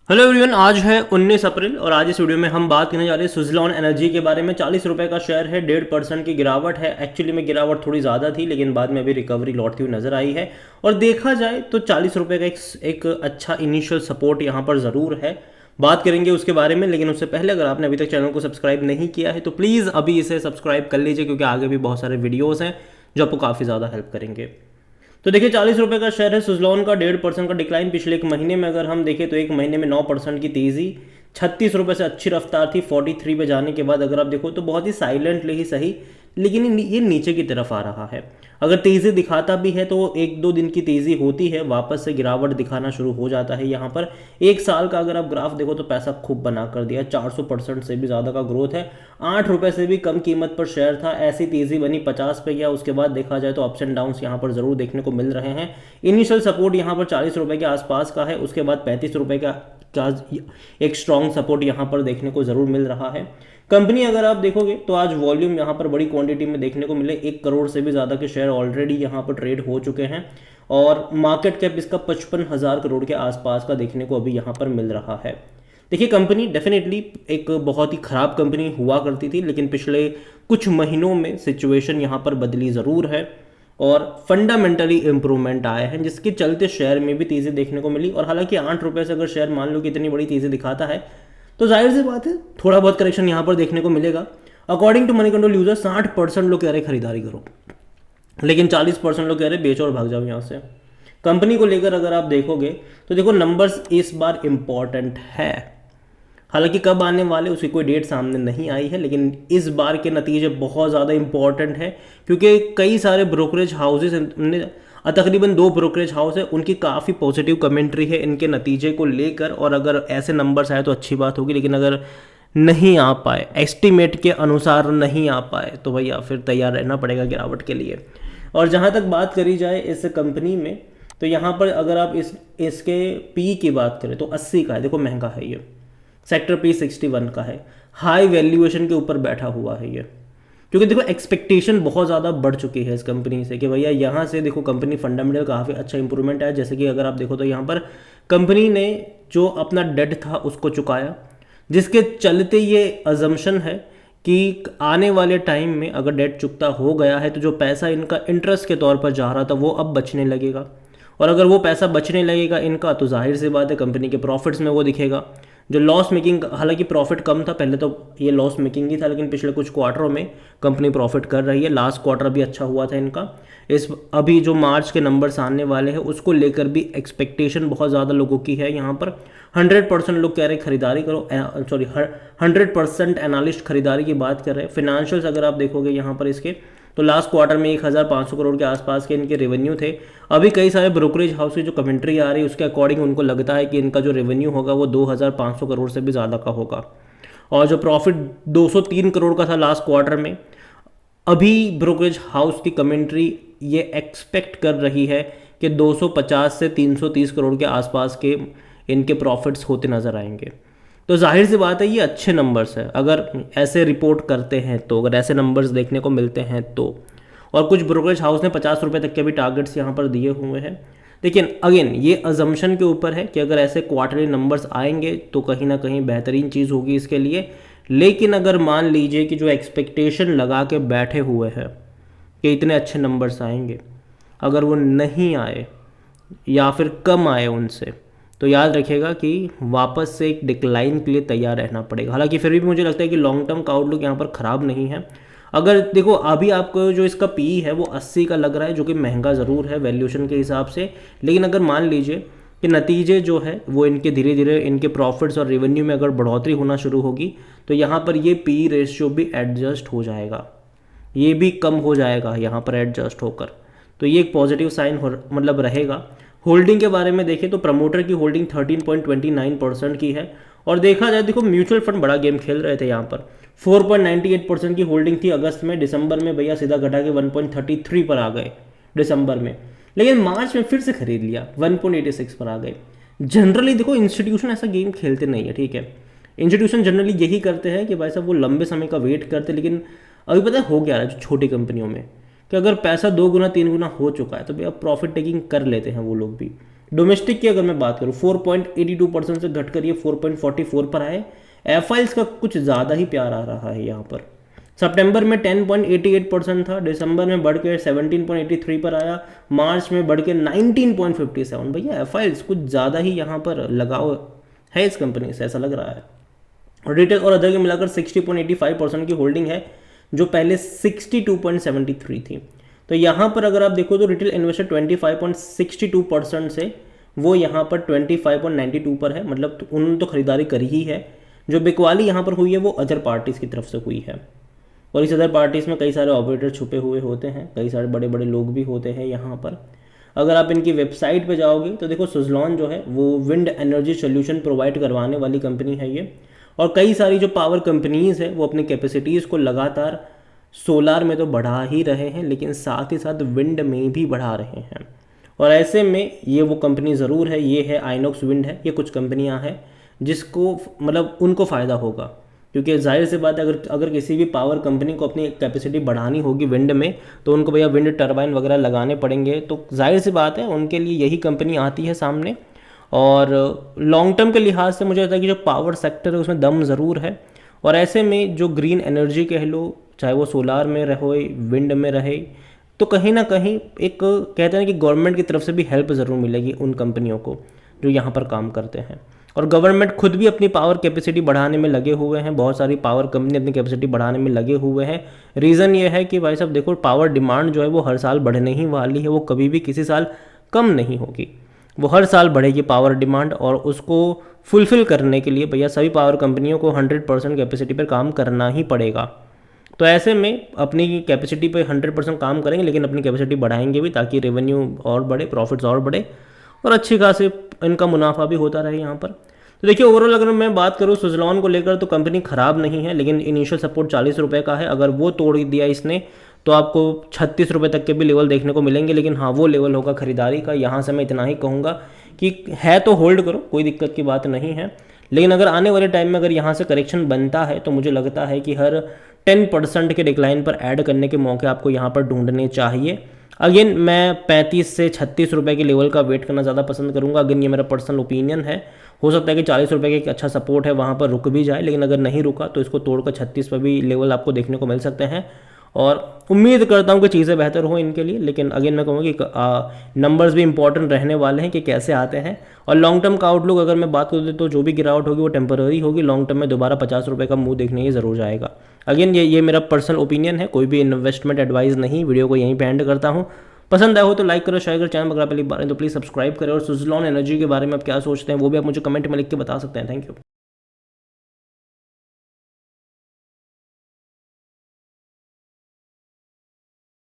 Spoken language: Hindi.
हेलो एवरीवन, आज है 19 अप्रैल और आज इस वीडियो में हम बात करने जा रहे हैं सुज़लॉन एनर्जी के बारे में। 40 रुपये का शेयर है, 1.5% की गिरावट है। एक्चुअली में गिरावट थोड़ी ज़्यादा थी लेकिन बाद में अभी रिकवरी लौटती हुई नजर आई है। और देखा जाए तो 40 रुपये का एक अच्छा इनिशियल सपोर्ट यहाँ पर ज़रूर है। बात करेंगे उसके बारे में, लेकिन उससे पहले अगर आपने अभी तक चैनल को सब्सक्राइब नहीं किया है तो प्लीज़ अभी इसे सब्सक्राइब कर लीजिए, क्योंकि आगे भी बहुत सारे वीडियोज़ हैं जो आपको काफ़ी ज़्यादा हेल्प करेंगे। तो देखिए, 40 रुपये का शेयर है सुज़लॉन का। 1.5% का डिक्लाइन पिछले एक महीने में अगर हम देखें तो एक महीने में 9% की तेज़ी। 36 रुपये से अच्छी रफ्तार थी 43 पे जाने के बाद अगर आप देखो तो बहुत ही साइलेंटली ही सही, लेकिन ये नीचे की तरफ आ रहा है। अगर तेज़ी दिखाता भी है तो एक दो दिन की तेज़ी होती है, वापस से गिरावट दिखाना शुरू हो जाता है। यहाँ पर एक साल का अगर आप ग्राफ देखो तो पैसा खूब बना कर दिया, 400% से भी ज़्यादा का ग्रोथ है। 8 रुपये से भी कम कीमत पर शेयर था, ऐसी तेज़ी बनी 50 पे गया। उसके बाद देखा जाए तो अप्स एंड डाउन्स यहाँ पर ज़रूर देखने को मिल रहे हैं। इनिशियल सपोर्ट यहाँ पर 40 रुपये के आसपास का है, उसके बाद 35 रुपये का एक स्ट्रॉन्ग सपोर्ट यहाँ पर देखने को ज़रूर मिल रहा है। कंपनी अगर आप देखोगे तो आज वॉल्यूम यहाँ पर बड़ी क्वांटिटी में देखने को मिले, 1 करोड़ से भी ज़्यादा के शेयर ऑलरेडी यहाँ पर ट्रेड हो चुके हैं और मार्केट कैप इसका 55,000 करोड़ के आसपास का देखने को अभी यहाँ पर मिल रहा है। देखिए, कंपनी डेफिनेटली एक बहुत ही ख़राब कंपनी हुआ करती थी, लेकिन पिछले कुछ महीनों में सिचुएशन यहाँ पर बदली ज़रूर है और फंडामेंटली इम्प्रूवमेंट आए हैं, जिसके चलते शेयर में भी तेज़ी देखने को मिली। और हालांकि 8 रुपये से अगर शेयर मान लो कि इतनी बड़ी तेज़ी दिखाता है तो जाहिर सी बात है थोड़ा बहुत करेक्शन यहाँ पर देखने को मिलेगा। According to Moneycontrol user 60% लोग कह रहे खरीदारी करो, लेकिन 40% लोग कह रहे बेचो और भाग जाओ यहाँ से। कंपनी को लेकर अगर आप देखोगे तो देखो, नंबर्स इस बार इंपॉर्टेंट है। हालांकि कब आने वाले उसकी कोई डेट सामने नहीं आई है, लेकिन इस बार के नतीजे बहुत ज़्यादा इंपॉर्टेंट है, क्योंकि कई सारे ब्रोकरेज हाउसेस ने, तकरीबन 2 ब्रोकरेज हाउस है, उनकी काफ़ी पॉजिटिव कमेंट्री है इनके नतीजे को लेकर। और अगर ऐसे नंबर्स आए तो अच्छी बात होगी, लेकिन अगर नहीं आ पाए, एस्टिमेट के अनुसार नहीं आ पाए, तो भैया फिर तैयार रहना पड़ेगा गिरावट के लिए। और जहाँ तक बात करी जाए इस कंपनी में, तो यहाँ पर अगर आप इसके पी की बात करें तो 80 का है। देखो महंगा है ये, सेक्टर पी 61 का है, हाई वैल्यूएशन के ऊपर बैठा हुआ है ये, क्योंकि देखो एक्सपेक्टेशन बहुत ज़्यादा बढ़ चुकी है इस कंपनी से कि भैया यहाँ से देखो कंपनी फंडामेंटल काफ़ी अच्छा इंप्रूवमेंट है। जैसे कि अगर आप देखो तो यहाँ पर कंपनी ने जो अपना डेट था उसको चुकाया, जिसके चलते ये अजम्पशन है कि आने वाले टाइम में अगर डेट चुकता हो गया है तो जो पैसा इनका इंटरेस्ट के तौर पर जा रहा था वो अब बचने लगेगा। और अगर वो पैसा बचने लगेगा इनका, तो जाहिर सी बात है कंपनी के प्रॉफिट्स में वो दिखेगा। जो लॉस मेकिंग, हालांकि प्रॉफिट कम था पहले, तो ये लॉस मेकिंग ही था, लेकिन पिछले कुछ क्वार्टरों में कंपनी प्रॉफिट कर रही है। लास्ट क्वार्टर भी अच्छा हुआ था इनका। इस अभी जो मार्च के नंबर्स आने वाले हैं उसको लेकर भी एक्सपेक्टेशन बहुत ज़्यादा लोगों की है। यहाँ पर 100% लोग कह रहे खरीदारी करो, सॉरी 100% एनालिस्ट खरीदारी की बात कर रहे हैं। फिनेंशियल्स अगर आप देखोगे यहाँ पर इसके, तो लास्ट क्वार्टर में 1500 करोड़ के आसपास के इनके रेवेन्यू थे। अभी कई सारे ब्रोकरेज हाउस की जो कमेंट्री आ रही है उसके अकॉर्डिंग उनको लगता है कि इनका जो रेवेन्यू होगा वो 2500 करोड़ से भी ज़्यादा का होगा। और जो प्रॉफिट 203 करोड़ का था लास्ट क्वार्टर में, अभी ब्रोकरेज हाउस की कमेंट्री ये एक्सपेक्ट कर रही है कि 250 से 330 करोड़ के आसपास के इनके प्रॉफिट्स होते नज़र आएंगे। तो जाहिर सी बात है ये अच्छे नंबर्स है अगर ऐसे रिपोर्ट करते हैं तो, अगर ऐसे नंबर्स देखने को मिलते हैं तो। और कुछ ब्रोकरेज हाउस ने 50 रुपये तक के भी टारगेट्स यहाँ पर दिए हुए हैं। लेकिन अगेन ये अजम्पशन के ऊपर है कि अगर ऐसे क्वार्टरली नंबर्स आएंगे तो कहीं ना कहीं बेहतरीन चीज़ होगी इसके लिए। लेकिन अगर मान लीजिए कि जो एक्सपेक्टेशन लगा के बैठे हुए हैं कि इतने अच्छे नंबर्स आएंगे, अगर वो नहीं आए या फिर कम आए उनसे, तो याद रखिएगा कि वापस से एक डिक्लाइन के लिए तैयार रहना पड़ेगा। हालांकि फिर भी मुझे लगता है कि लॉन्ग टर्म का आउटलुक यहाँ पर ख़राब नहीं है। अगर देखो अभी आपको जो इसका पी है वो 80 का लग रहा है, जो कि महंगा ज़रूर है वैल्यूएशन के हिसाब से। लेकिन अगर मान लीजिए कि नतीजे जो है वो इनके धीरे धीरे इनके प्रॉफिट्स और रेवेन्यू में अगर बढ़ोतरी होना शुरू होगी तो यहाँ पर ये पी रेशियो भी एडजस्ट हो जाएगा, ये भी कम हो जाएगा यहाँ पर एडजस्ट होकर। तो ये एक पॉजिटिव साइन मतलब रहेगा। होल्डिंग के बारे में देखें तो प्रमोटर की होल्डिंग 13.29% की है। और देखा जाए, देखो म्यूचुअल फंड बड़ा गेम खेल रहे थे यहाँ पर। 4.98% की होल्डिंग थी अगस्त में, दिसंबर में भैया सीधा घटा के 1.33 पर आ गए दिसंबर में, लेकिन मार्च में फिर से खरीद लिया 1.86 पर आ गए। जनरली देखो इंस्टीट्यूशन ऐसा गेम खेलते नहीं है, ठीक है। इंस्टीट्यूशन जनरली यही करते हैं कि भाई साहब वो लंबे समय का वेट करते, लेकिन अभी पता है हो गया है जो छोटी कंपनियों में कि अगर पैसा 2 गुना 3 गुना हो चुका है तो भैया प्रॉफिट टेकिंग कर लेते हैं वो लोग भी। डोमेस्टिक की अगर मैं बात करूँ 4.82% से घटकर ये 4.44 पर आए। एफआईएल्स का कुछ ज़्यादा ही प्यार आ रहा है यहाँ पर। सितंबर में 10.88% था, दिसंबर में बढ़ के 17.83 पर आया, मार्च में बढ़ के 19.57। भैया एफआईएल्स कुछ ज़्यादा ही यहाँ पर लगाव है इस कंपनी से, ऐसा लग रहा है। और रिटेल और अदर के मिलाकर 60.85% की होल्डिंग है, जो पहले 62.73 थी। तो यहाँ पर अगर आप देखो तो रिटेल इन्वेस्टर 25.62% से वो यहाँ पर 25.92 पर है, मतलब उन्होंने तो खरीदारी करी ही है। जो बिकवाली यहाँ पर हुई है वो अदर पार्टीज़ की तरफ से हुई है, और इस अदर पार्टीज़ में कई सारे ऑपरेटर छुपे हुए होते हैं, कई सारे बड़े बड़े लोग भी होते हैं यहाँ पर। अगर आप इनकी वेबसाइट पे जाओगे तो देखो सुजलॉन जो है वो विंड एनर्जी सोल्यूशन प्रोवाइड करवाने वाली कंपनी है ये, और कई सारी जो पावर कंपनीज़ है वो अपनी कैपेसिटीज़ को लगातार सोलार में तो बढ़ा ही रहे हैं, लेकिन साथ ही साथ विंड में भी बढ़ा रहे हैं। और ऐसे में ये वो कंपनी ज़रूर है, ये है आइनॉक्स विंड है, ये कुछ कंपनियां हैं जिसको मतलब उनको फ़ायदा होगा, क्योंकि जाहिर सी बात है अगर किसी भी पावर कंपनी को अपनी कैपेसिटी बढ़ानी होगी विंड में, तो उनको भैया विंड टर्बाइन वगैरह लगाने पड़ेंगे, तो जाहिर सी बात है उनके लिए यही कंपनी आती है सामने। और लॉन्ग टर्म के लिहाज से मुझे लगता है कि जो पावर सेक्टर है उसमें दम ज़रूर है, और ऐसे में जो ग्रीन एनर्जी कह लो, चाहे वो सोलार में रहे विंड में रहे, तो कहीं ना कहीं एक कहते हैं कि गवर्नमेंट की तरफ से भी हेल्प ज़रूर मिलेगी उन कंपनियों को जो यहाँ पर काम करते हैं। और गवर्नमेंट खुद भी अपनी पावर कैपेसिटी बढ़ाने में लगे हुए हैं, बहुत सारी पावर कंपनी अपनी कैपेसिटी बढ़ाने में लगे हुए हैं। रीज़न ये है कि भाई साहब देखो पावर डिमांड जो है वो हर साल बढ़ने ही वाली है, वो कभी भी किसी साल कम नहीं होगी, वो हर साल बढ़ेगी पावर डिमांड। और उसको फुलफ़िल करने के लिए भैया सभी पावर कंपनियों को 100% कैपेसिटी पर काम करना ही पड़ेगा। तो ऐसे में अपनी कैपेसिटी पे 100% काम करेंगे, लेकिन अपनी कैपेसिटी बढ़ाएंगे भी, ताकि रेवेन्यू और बढ़े, प्रॉफिट्स और बढ़े, और अच्छी खासी इनका मुनाफा भी होता रहे यहाँ पर। तो देखिए ओवरऑल अगर मैं बात करूँ सुजलॉन को लेकर तो कंपनी ख़राब नहीं है, लेकिन इनिशियल सपोर्ट 40 रुपये का है, अगर वो तोड़ दिया इसने तो आपको 36 रुपये तक के भी लेवल देखने को मिलेंगे, लेकिन हाँ वो लेवल होगा खरीदारी का। यहाँ से मैं इतना ही कहूँगा कि है तो होल्ड करो, कोई दिक्कत की बात नहीं है, लेकिन अगर आने वाले टाइम में अगर यहाँ से करेक्शन बनता है तो मुझे लगता है कि हर 10% के डिक्लाइन पर ऐड करने के मौके आपको यहाँ पर ढूंढने चाहिए। अगेन मैं 35 से 36 रुपये के लेवल का वेट करना ज़्यादा पसंद करूँगा। अगेन ये मेरा पर्सनल ओपिनियन है, हो सकता है कि 40 रुपये का एक अच्छा सपोर्ट है वहाँ पर रुक भी जाए, लेकिन अगर नहीं रुका तो इसको तोड़कर 36 पर भी लेवल आपको देखने को मिल सकते हैं, और उम्मीद करता हूँ कि चीज़ें बेहतर हो इनके लिए। लेकिन अगेन मैं कहूँगा कि नंबर्स भी इंपॉर्टेंट रहने वाले हैं कि कैसे आते हैं। और लॉन्ग टर्म का आउटलुक अगर मैं बात करूँ तो जो भी गिरावट होगी वो टेम्पररी होगी, लॉन्ग टर्म में दोबारा 50 रुपये का मुंह देखने ही ज़रूर जाएगा। अगेन ये मेरा पर्सनल ओपिनियन है, कोई भी इन्वेस्टमेंट एडवाइस नहीं। वीडियो को यहीं पे एंड करता हूँ। पसंद आया हो तो लाइक करो, शेयर करो, चैनल अगर आप पहली बार हैं तो प्लीज़ सब्सक्राइब करें, और सुजलॉन एनर्जी के बारे में आप क्या सोचते हैं वो भी आप मुझे कमेंट में लिख के बता सकते हैं। Thank you.